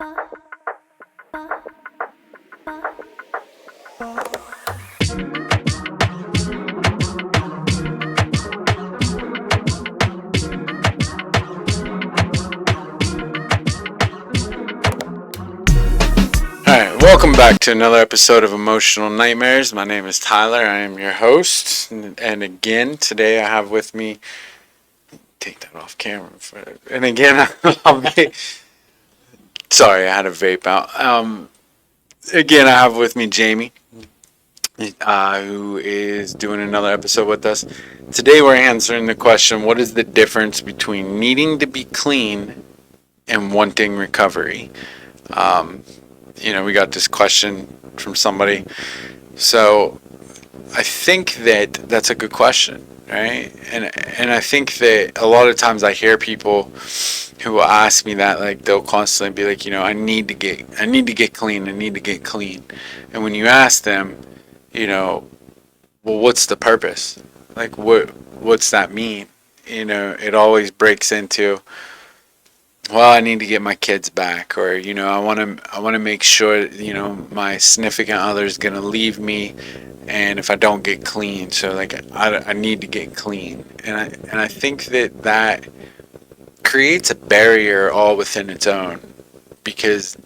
Alright, welcome back to another episode of Emotional Nightmares. My name is Tyler. I am your host. And again, today I have with me. Take that off camera. And again, I'll be. Sorry, I had a vape out. Again, I have with me Jamie, who is doing another episode with us. Today we're answering the question, what is the difference between needing to be clean and wanting recovery? We got this question from somebody. So I think that that's a good question, right? And I think that a lot of times I hear people who will ask me that, like they'll constantly be like, I need to get clean. And when you ask them, well, what's the purpose? Like, what's that mean? It always breaks into, well, I need to get my kids back, or I want to make sure my significant other is gonna leave me, and if I don't get clean, so like I need to get clean, and I think that creates a barrier all within its own, because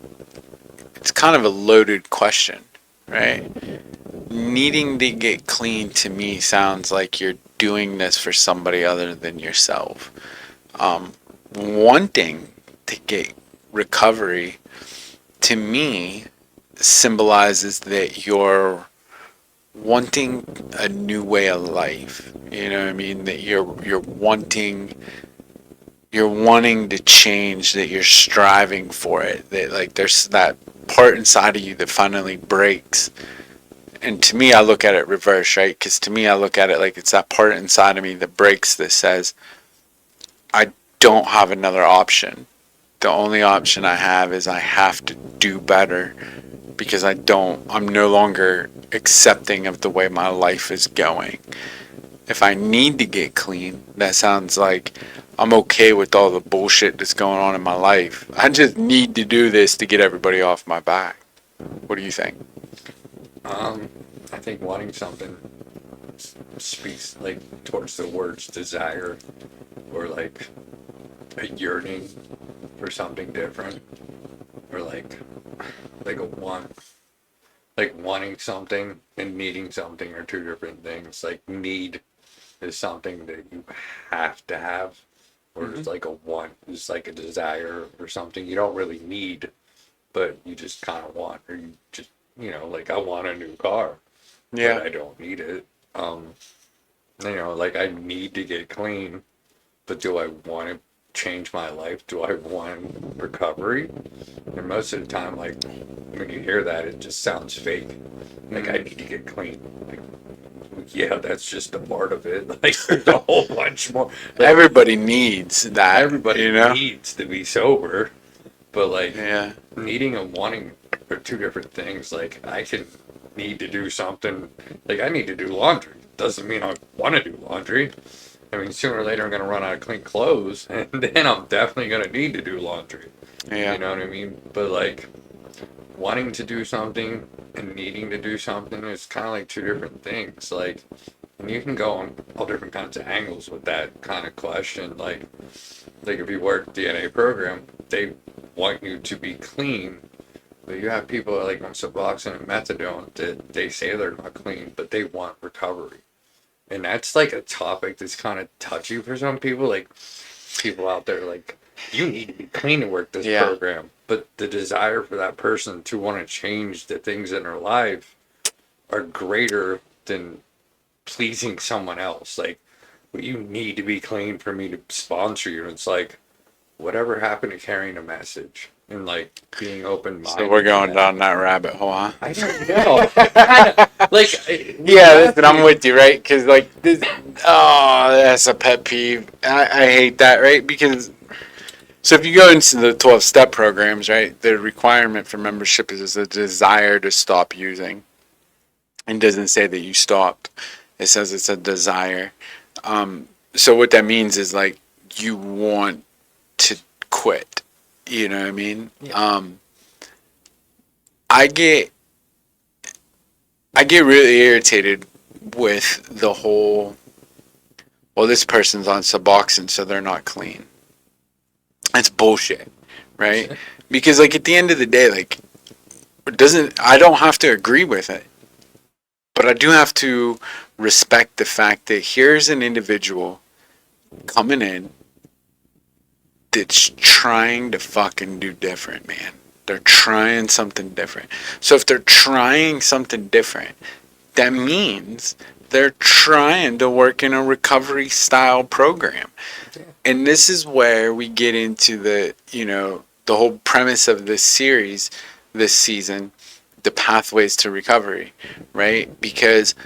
it's kind of a loaded question, right? Needing to get clean to me sounds like you're doing this for somebody other than yourself. Wanting to get recovery to me symbolizes that you're wanting a new way of life. You know what I mean? That you're wanting to change, that you're striving for it, that like there's that part inside of you that finally breaks. And to me, I look at it reverse, right? Because to me, I look at it like it's that part inside of me that breaks, that says, I don't have another option. The only option I have is I have to do better, because I'm no longer accepting of the way my life is going. If I need to get clean, that sounds like I'm okay with all the bullshit that's going on in my life. I just need to do this to get everybody off my back. What do you think? I think wanting something speaks like towards the words desire, or like a yearning for something different, or like a want. Like wanting something and needing something are two different things. Like need is something that you have to have, or it's like a want, it's like a desire or something you don't really need, but you just kind of want, or you just like I want a new car, Yeah. but I don't need it. Like I need to get clean, but do I want to change my life? Do I want recovery? And most of the time, like when you hear that, it just sounds fake. Like I need to get clean. Like, yeah, that's just a part of it. Like there's a whole bunch more. Like, Everybody needs that. everybody needs to be sober, but like needing and wanting are two different things. Like I can need to do something. Like I need to do laundry. Doesn't mean I want to do laundry. I mean, sooner or later I'm going to run out of clean clothes, and then I'm definitely going to need to do laundry. Yeah. You know what I mean? But like wanting to do something and needing to do something is kind of like two different things. Like, and you can go on all different kinds of angles with that kind of question. Like if you work DNA program, they want you to be clean. But you have people like on Suboxone and methadone that they say they're not clean, but they want recovery. And that's like a topic that's kind of touchy for some people. Like people out there, like you need to be clean to work this program. But the desire for that person to want to change the things in their life are greater than pleasing someone else. Like, well, you need to be clean for me to sponsor you. And it's like, whatever happened to carrying a message and like being open-minded? So we're going down that rabbit hole, huh? I don't know. Listen, I'm with you, right? Because like this, that's a pet peeve. I hate that, right? Because so if you go into the 12-step programs, right, the requirement for membership is a desire to stop using. It doesn't say that you stopped. It says it's a desire. So what that means is like you want to quit. You know what I mean? Yeah. I get I get really irritated with the whole, well, this person's on Suboxone, so they're not clean. That's bullshit, right? Because like at the end of the day, like doesn't I don't have to agree with it, but I do have to respect the fact that here's an individual coming in that's trying to fucking do different, man. They're trying something different. So if they're trying something different, that means they're trying to work in a recovery style program. And this is where we get into the whole premise of this series, this season, the pathways to recovery, right? Because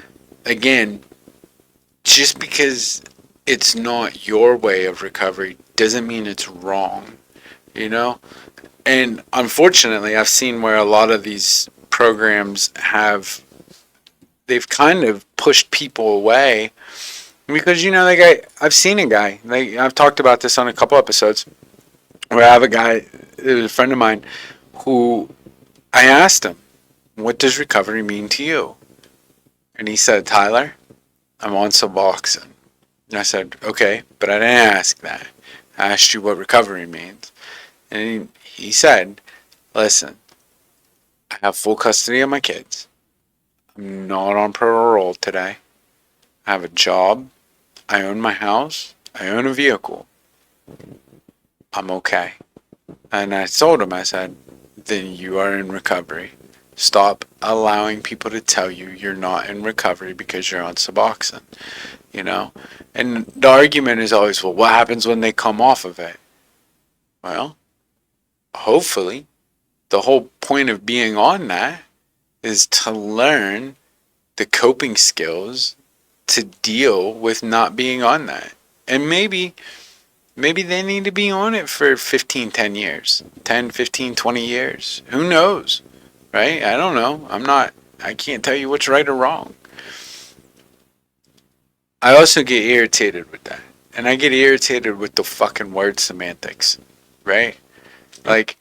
again, just because it's not your way of recovery doesn't mean it's wrong, you know? And unfortunately, I've seen where a lot of these programs they've kind of pushed people away because, I've seen a guy, like, I've talked about this on a couple episodes, where I have a guy, it was a friend of mine, who I asked him, what does recovery mean to you? And he said, Tyler, I'm on Suboxone. And I said, okay, but I didn't ask that. I asked you what recovery means. And he said, listen, I have full custody of my kids. I'm not on parole today. I have a job. I own my house. I own a vehicle. I'm okay. And I told him, I said, then you are in recovery. Stop allowing people to tell you you're not in recovery because you're on Suboxone, you know? And the argument is always, well, what happens when they come off of it? Well, hopefully, the whole point of being on that is to learn the coping skills to deal with not being on that. And maybe they need to be on it for 15, 10 years, 10, 15, 20 years. Who knows? Right? I don't know. I can't tell you what's right or wrong. I also get irritated with that. And I get irritated with the fucking word semantics. Right? Like,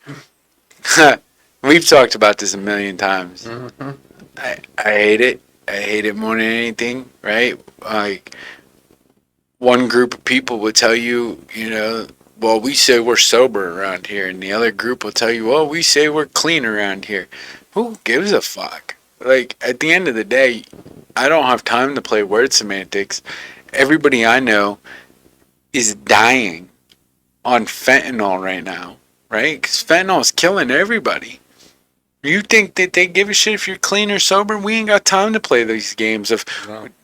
we've talked about this a million times. Mm-hmm. I hate it. I hate it more than anything, right? Like, one group of people will tell you, well, we say we're sober around here, and the other group will tell you, well, we say we're clean around here. Who gives a fuck? Like, at the end of the day, I don't have time to play word semantics. Everybody I know is dying on fentanyl right now, right? Because fentanyl is killing everybody. You think that they give a shit if you're clean or sober? We ain't got time to play these games of,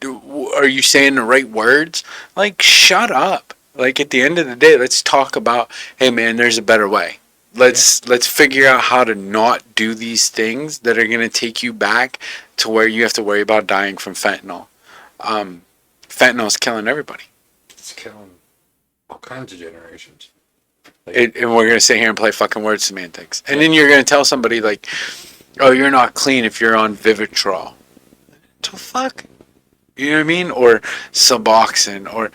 are you saying the right words? Like, shut up. Like, at the end of the day, let's talk about, hey man, there's a better way. Let's figure out how to not do these things that are gonna take you back to where you have to worry about dying from fentanyl. Fentanyl is killing everybody. It's killing all kinds of generations. And we're gonna sit here and play fucking word semantics, and then you're gonna tell somebody like, "Oh, you're not clean if you're on Vivitrol." The fuck, you know what I mean? Or Suboxone, or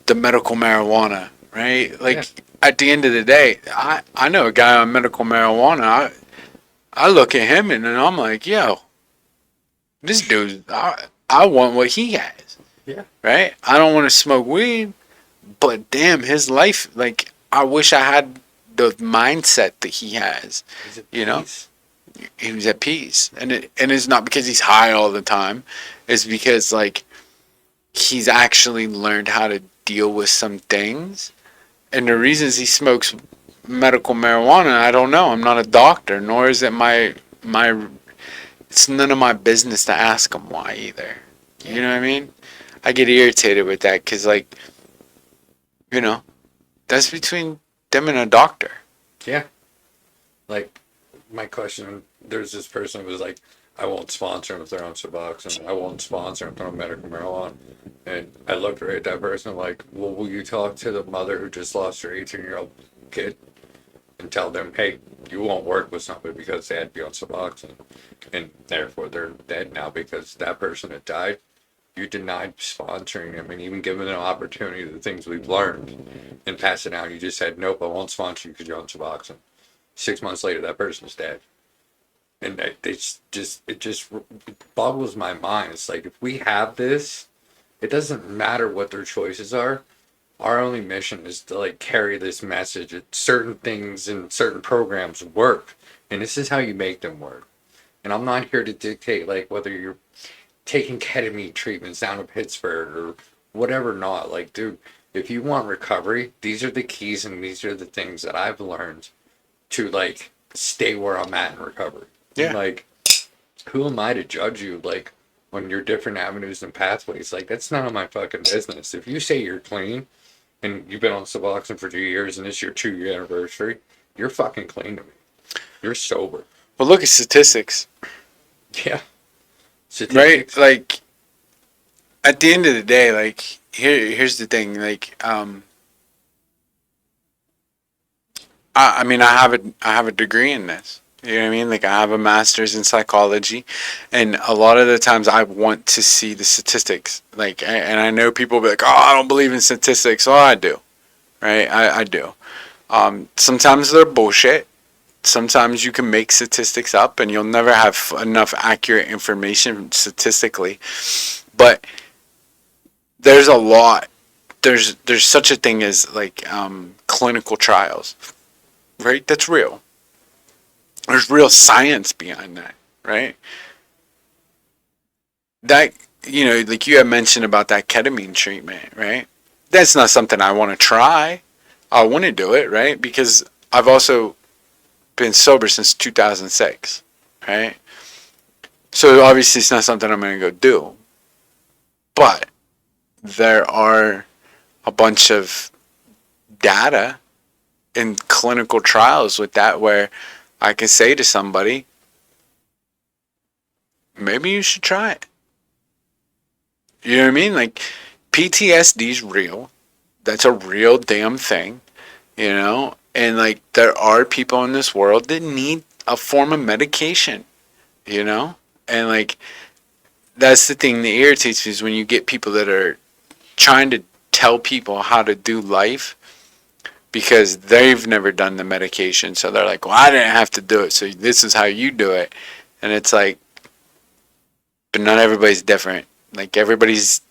the medical marijuana, right? Like, at the end of the day, I know a guy on medical marijuana. I look at him and then I'm like, yo, this dude, I want what he has. Yeah. Right? I don't want to smoke weed, but damn, his life, like, I wish I had the mindset that he has. You know, he was at peace, and it's not because he's high all the time. It's because like he's actually learned how to deal with some things, and the reasons he smokes medical marijuana, I don't know. I'm not a doctor, nor is it my. It's none of my business to ask him why either. You know what I mean? I get irritated with that because, like, that's between them and a doctor. Yeah. Like, my question, there's this person who was like, I won't sponsor them if they're on Suboxone. I won't sponsor them if they're on medical marijuana. And I looked right at that person like, well, will you talk to the mother who just lost her 18-year-old kid and tell them, hey, you won't work with somebody because they had to be on Suboxone. And therefore they're dead now because that person had died. You denied sponsoring them and even giving them an opportunity to the things we've learned and pass it out. You just said, nope, I won't sponsor you because you're on Suboxone. 6 months later, that person's dead. And it just boggles my mind. It's like, if we have this, it doesn't matter what their choices are. Our only mission is to like carry this message that certain things and certain programs work, and this is how you make them work. And I'm not here to dictate like whether you're taking ketamine treatments down in Pittsburgh or whatever. Not like, dude, if you want recovery, these are the keys and these are the things that I've learned to like stay where I'm at in recovery. And Yeah. like, who am I to judge you like on your different avenues and pathways? Like, that's none of my fucking business. If you say you're clean and you've been on Suboxone for 2 years and it's your 2 year anniversary, you're fucking clean to me. You're sober. Well, look at statistics, Yeah. right? Statistics. Like, at the end of the day, like, here's the thing. Like, I mean, I have a degree in this. You know what I mean? Like, I have a master's in psychology, and a lot of the times I want to see the statistics. Like, and I know people be like, "Oh, I don't believe in statistics." Oh, I do, right? I do. Sometimes they're bullshit. Sometimes you can make statistics up, and you'll never have enough accurate information statistically. But there's a lot. There's such a thing as like clinical trials, right? That's real. There's real science behind that, right? That, like you had mentioned about that ketamine treatment, right? That's not something I want to try. I want to do it, right? Because I've also been sober since 2006, right? So obviously it's not something I'm going to go do. But there are a bunch of data in clinical trials with that where I can say to somebody, maybe you should try it. You know what I mean? Like, PTSD is real. That's a real damn thing, And like, there are people in this world that need a form of medication. And like, that's the thing that irritates me is when you get people that are trying to tell people how to do life because they've never done the medication. So they're like, well, I didn't have to do it, so this is how you do it. And it's like, but not everybody's different. Like, everybody's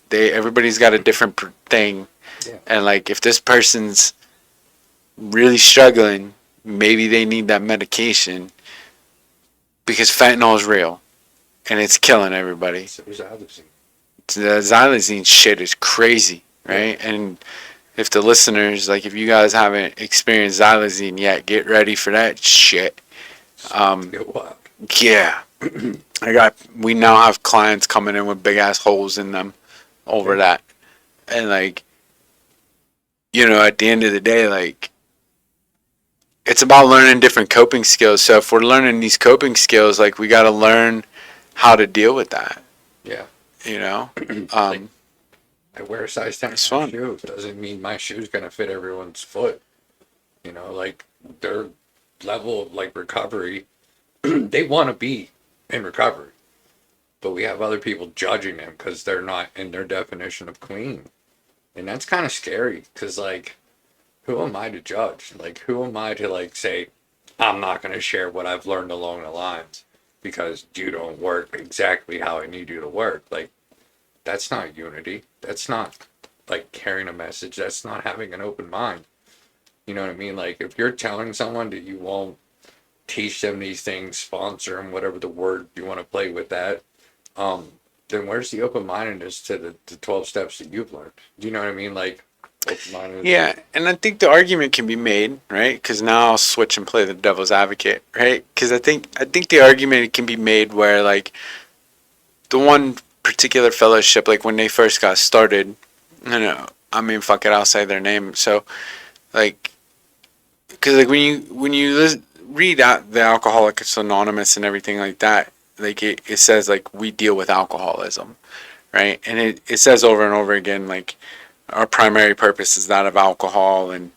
got a different thing. Yeah. And like, if this person's really struggling, maybe they need that medication because fentanyl is real and it's killing everybody. So was Alexine. The xylazine shit is crazy, right? Yeah. And if the listeners, like, if you guys haven't experienced xylazine yet, get ready for that shit. Yeah. We now have clients coming in with big ass holes in them over that. And like, at the end of the day, like, it's about learning different coping skills. So if we're learning these coping skills, like, we got to learn how to deal with that. Yeah. Like, I wear a size 10 shoe. Doesn't mean my shoe's going to fit everyone's foot. Like, their level of like recovery, they want to be in recovery. But we have other people judging them because they're not in their definition of clean. And that's kind of scary because, like, who am I to judge? Like, who am I to, like, say, I'm not going to share what I've learned along the lines because you don't work exactly how I need you to work. Like, that's not unity. That's not, like, carrying a message. That's not having an open mind. You know what I mean? Like, if you're telling someone that you won't teach them these things, sponsor them, whatever the word you want to play with that, then where's the open-mindedness to the 12 steps that you've learned? Do you know what I mean? Like, open-mindedness. Yeah, and I think the argument can be made, right? Because now I'll switch and play the devil's advocate, right? Because I think the argument can be made where, like, the one particular fellowship, like, when they first got started, fuck it, I'll say their name. So, like, because, like, when you read out the Alcoholics Anonymous and everything like that, like, it says, like, we deal with alcoholism, right? And it says over and over again, like, our primary purpose is that of alcohol, and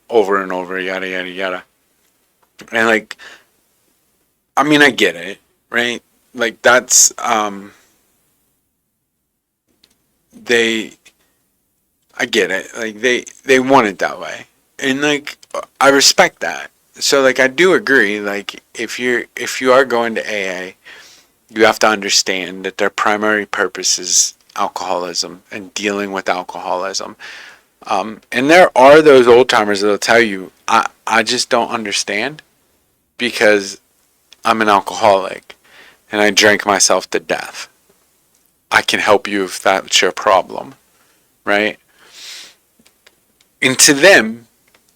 over and over, yada, yada, yada. And, like, I mean, I get it, right? Like, that's, I get it. Like, they want it that way. And, like, I respect that. So like I do agree, like if you are going to AA, you have to understand that their primary purpose is alcoholism and dealing with alcoholism. And there are those old timers that'll tell you, I just don't understand because I'm an alcoholic and I drank myself to death. I can help you if that's your problem, right? And to them,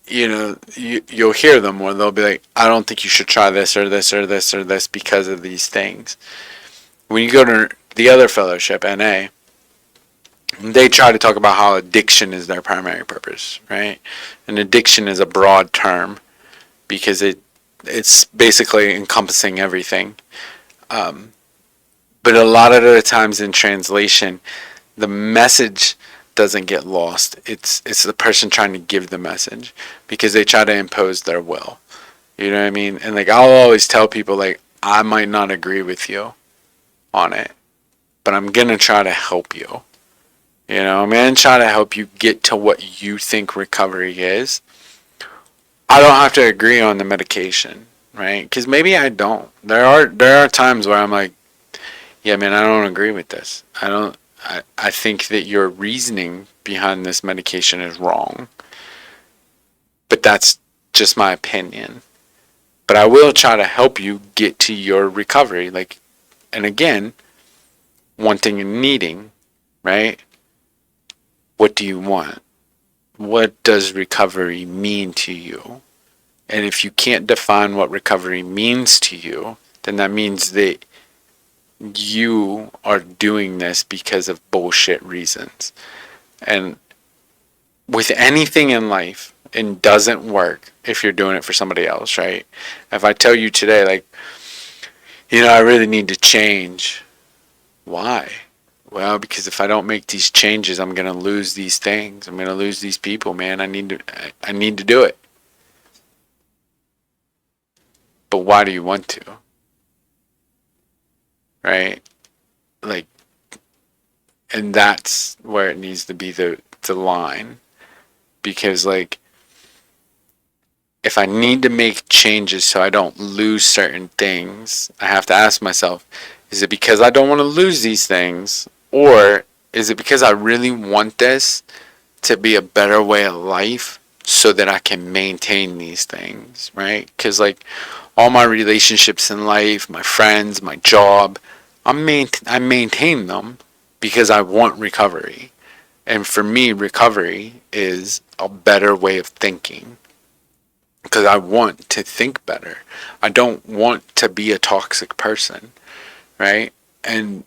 you'll hear them where they'll be like, I don't think you should try this or this or this or this because of these things. When you go to the other fellowship, NA, they try to talk about how addiction is their primary purpose, right? And addiction is a broad term because it's basically encompassing everything. Um, but a lot of the times in translation, the message doesn't get lost. It's the person trying to give the message because they try to impose their will. You know what I mean? And like I'll always tell people like I might not agree with you on it, but I'm gonna try to help you. I'm gonna try to help you get to what you think recovery is. I don't have to agree on the medication, right? Because maybe I don't. There are times where I'm like, yeah, man, I don't agree with this. I don't. I think that your reasoning behind this medication is wrong, but that's just my opinion. But I will try to help you get to your recovery. Like, and again, wanting and needing, right? What do you want? What does recovery mean to you? And if you can't define what recovery means to you, then that means that you are doing this because of bullshit reasons. And with anything in life, it doesn't work if you're doing it for somebody else, right? If I tell you today, like, I really need to change. Why? Well, because if I don't make these changes, I'm gonna lose these things. I'm gonna lose these people, man. I need to do it. But why do you want to? Right? Like, and that's where it needs to be the line. Because like, if I need to make changes so I don't lose certain things, I have to ask myself, is it because I don't want to lose these things? Or is it because I really want this to be a better way of life so that I can maintain these things, right? Because like all my relationships in life, my friends, my job, I maintain them because I want recovery. And for me, recovery is a better way of thinking because I want to think better. I don't want to be a toxic person, right? And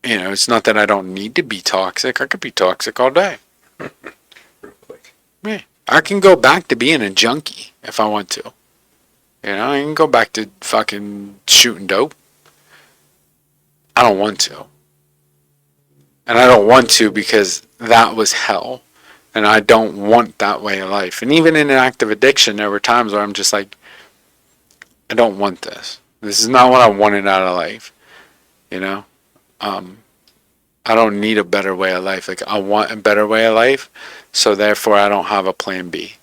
it's not that I don't need to be toxic. I could be toxic all day. Real quick. Yeah. I can go back to being a junkie if I want to. I can go back to fucking shooting dope. I don't want to. And I don't want to because that was hell. And I don't want that way of life. And even in an active addiction, there were times where I'm just like, I don't want this. This is not what I wanted out of life. You know? Um, I don't need a better way of life. Like, I want a better way of life. So therefore, I don't have a plan B.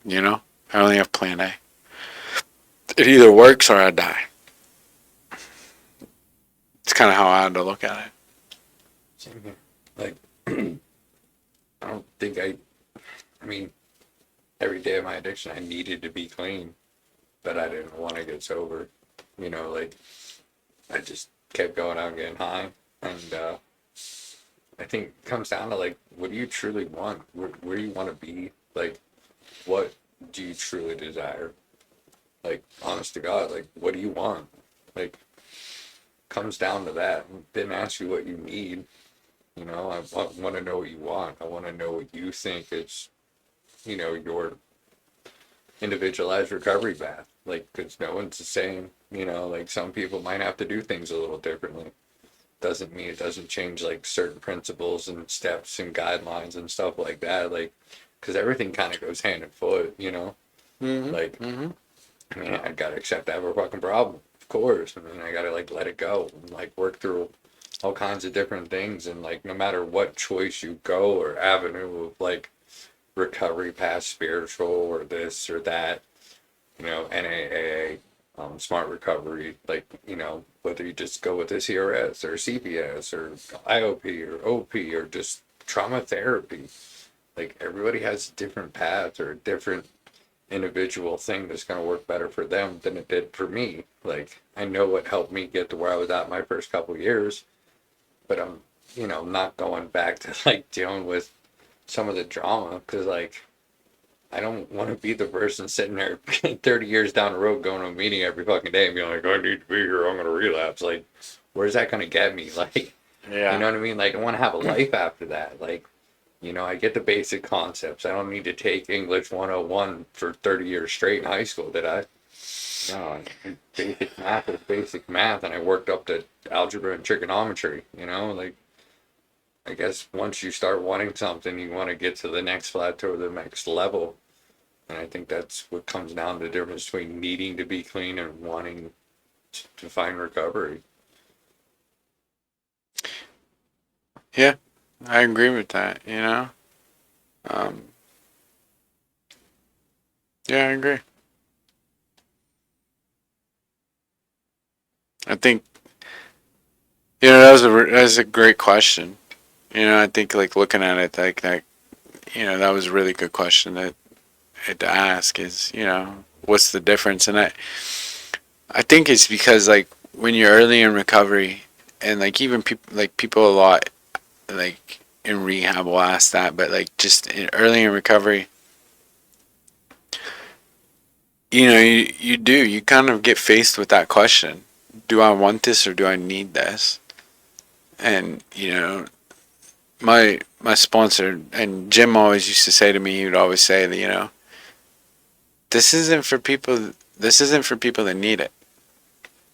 I only have plan A. It either works or I die. It's kind of how I had to look at it. Same here. Like, I don't think I mean, every day of my addiction, I needed to be clean, but I didn't want to get sober. Like, I just kept going out getting high. And I think it comes down to, like, what do you truly want? Where do you want to be? Like, what do you truly desire? Like, honest to God, like, what do you want? Like, comes down to that. Then ask you what you need. I want to know what you want. I want to know what you think is, your individualized recovery path. Like, because no one's the same. Like, some people might have to do things a little differently. Doesn't mean it doesn't change, like, certain principles and steps and guidelines and stuff like that. Like, because everything kind of goes hand in foot, Mm-hmm. Like, Mm-hmm. I mean, I gotta accept I have a fucking problem, of course. And then I gotta, like, let it go and, like, work through all kinds of different things. And, like, no matter what choice you go or avenue of, like, recovery path, spiritual or this or that, NAA, smart recovery, like, whether you just go with the CRS or CPS or IOP or OP or just trauma therapy, like everybody has a different path or a different individual thing that's going to work better for them than it did for me. Like, I know what helped me get to where I was at my first couple of years, but I'm, not going back to like dealing with some of the drama because, like, I don't want to be the person sitting there 30 years down the road going to a meeting every fucking day and being like, I need to be here, I'm going to relapse. Like, where's that going to get me? Like, Yeah. you know what I mean? Like, I want to have a life after that. Like, I get the basic concepts. I don't need to take English 101 for 30 years straight in high school, did I? No, basic math is basic math, and I worked up to algebra and trigonometry, like, I guess once you start wanting something, you want to get to the next plateau, the next level. And I think that's what comes down to the difference between needing to be clean and wanting to find recovery. Yeah, I agree with that, Um, yeah, I agree. I think, that was a great question. I think like looking at it like that, that was a really good question to ask is, what's the difference? And I think it's because like when you're early in recovery and like even people a lot like in rehab will ask that, but like just early in recovery, you kind of get faced with that question. Do I want this or do I need this? And, my sponsor and Jim always used to say to me, he would always say that, this isn't for people that need it.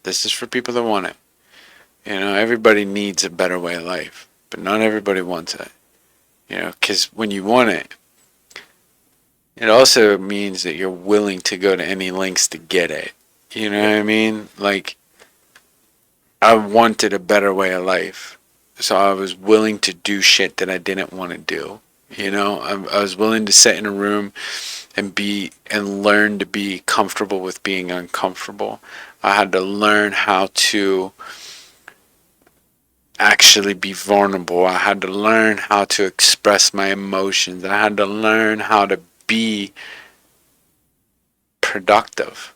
This is for people that want it. Everybody needs a better way of life, but not everybody wants it. Because when you want it, it also means that you're willing to go to any lengths to get it. You know what I mean? Like, I wanted a better way of life. So I was willing to do shit that I didn't want to do. I was willing to sit in a room and learn to be comfortable with being uncomfortable. I had to learn how to actually be vulnerable. I had to learn how to express my emotions. I had to learn how to be productive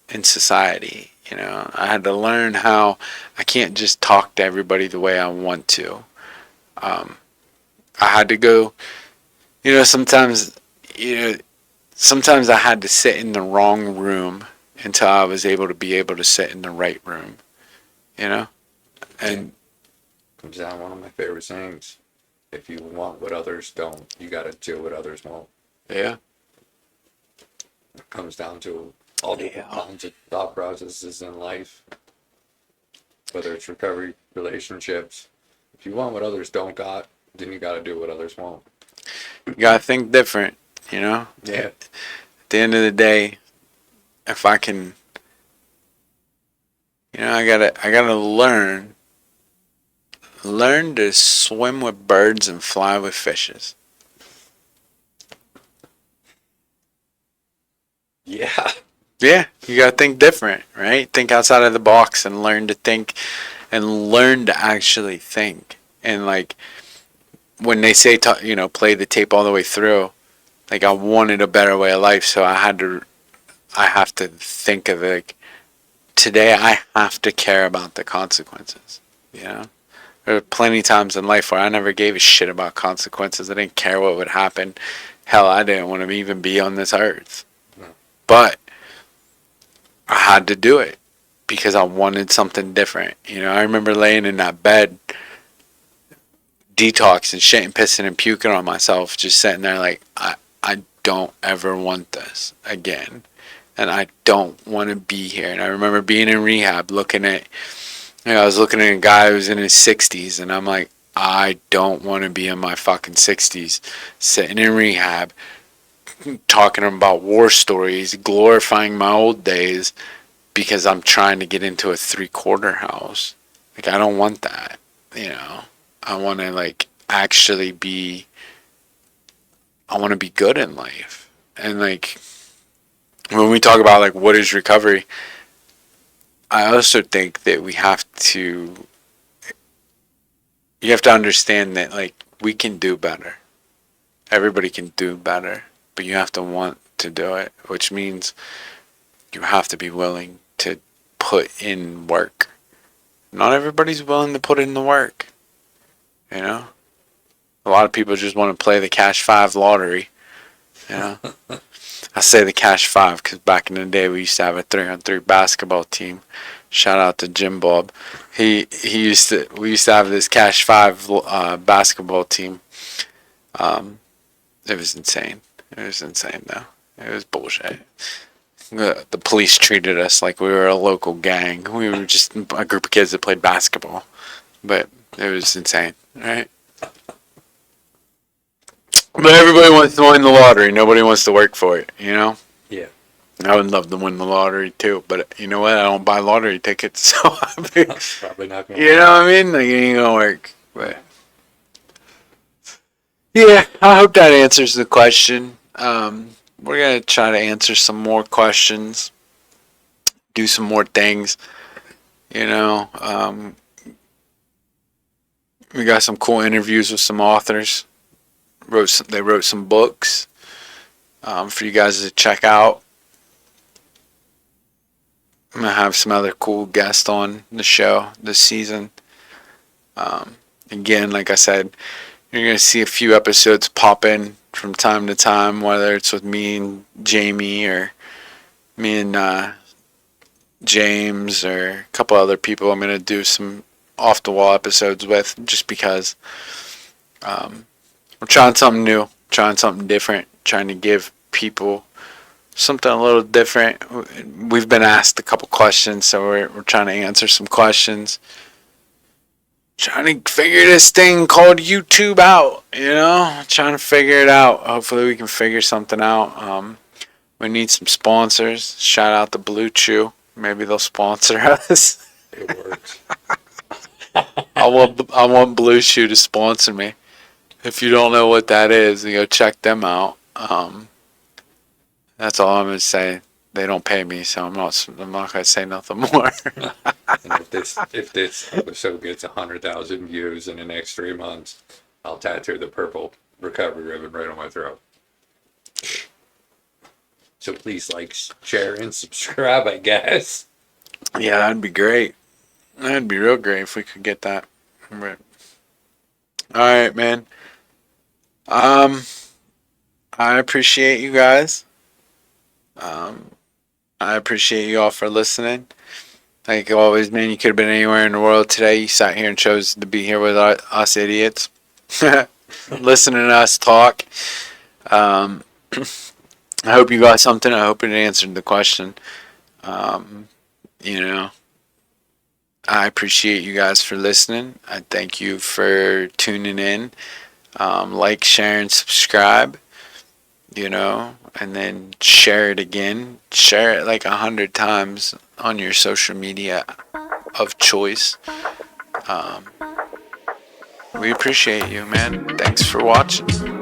in society. I had to learn how I can't just talk to everybody the way I want to. I had to go, sometimes, sometimes I had to sit in the wrong room until I was able to sit in the right room, and Comes down one of my favorite sayings. If you want what others don't, you got to do what others won't. yeah, It comes down to all the kinds of thought processes in life, whether it's recovery, relationships. If you want what others don't got, then you got to do what others won't. you gotta think different, Yeah. At the end of the day, if I can, I gotta learn to swim with birds and fly with fishes. Yeah. Yeah, you gotta think different, right? Think outside of the box and learn to think and learn to actually think. And like when they say, play the tape all the way through, like I wanted a better way of life, so I have to think of it like today I have to care about the consequences. There are plenty of times in life where I never gave a shit about consequences. I didn't care what would happen. Hell, I didn't want to even be on this earth. No. But I had to do it because I wanted something different. I remember laying in that bed, detoxing, shitting, pissing, and puking on myself, just sitting there like, I don't ever want this again. And I don't want to be here. And I remember being in rehab looking at, I was looking at a guy who was in his 60s, and I'm like, I don't want to be in my fucking 60s, sitting in rehab, talking about war stories, glorifying my old days because I'm trying to get into a 3-quarter house. Like, I don't want that, I want to, like, actually be I want to be good in life. And like when we talk about like what is recovery, I also think that you have to understand that like we can do better. Everybody can do better, but you have to want to do it, which means you have to be willing to put in work. Not everybody's willing to put in the work, you know? A lot of people just want to play the Cash 5 lottery, you know? I say the Cash 5 because back in the day we used to have a 3-on-3 basketball team. Shout out to Jim Bob. We used to have this Cash 5 basketball team. It was insane. It was insane though. It was bullshit. The police treated us like we were a local gang. We were just a group of kids that played basketball. But it was insane, right? But everybody wants to win the lottery. Nobody wants to work for it, you know? Yeah. I would love to win the lottery too. But you know what? I don't buy lottery tickets. So, Probably not going to you know what I mean? Like, it ain't going to work. But yeah, I hope that answers the question. We're going to try to answer some more questions, do some more things. You know, we got some cool interviews with some authors. They wrote some books for you guys to check out. I'm going to have some other cool guests on the show this season. Again, like I said, you're going to see a few episodes pop in from time to time, whether it's with me and Jamie or me and James or a couple other people I'm going to do some off-the-wall episodes with just because we're trying something new, trying something different, trying to give people something a little different. We've been asked a couple questions, so we're trying to answer some questions. Trying to figure this thing called YouTube out, you know? Trying to figure it out. Hopefully we can figure something out. We need some sponsors. Shout out to Blue Chew. Maybe they'll sponsor us. It works. I want Blue Chew to sponsor me. If you don't know what that is, you go check them out. That's all I'm gonna say. They don't pay me, so I'm not gonna say nothing more. And if this episode gets 100,000 views in the next 3 months, I'll tattoo the purple recovery ribbon right on my throat. So please like, share, and subscribe, I guess. Yeah, that'd be great. That'd be real great if we could get that. Right. All right, man. I appreciate you guys. I appreciate you all for listening. Like always, man, you could have been anywhere in the world today. You sat here and chose to be here with us idiots. Listening to us talk. I hope you got something. I hope it answered the question. You know, I appreciate you guys for listening. I thank you for tuning in. Like, share, and subscribe. You know, and then share it again. Share it like 100 times on your social media of choice. We appreciate you, man. Thanks for watching.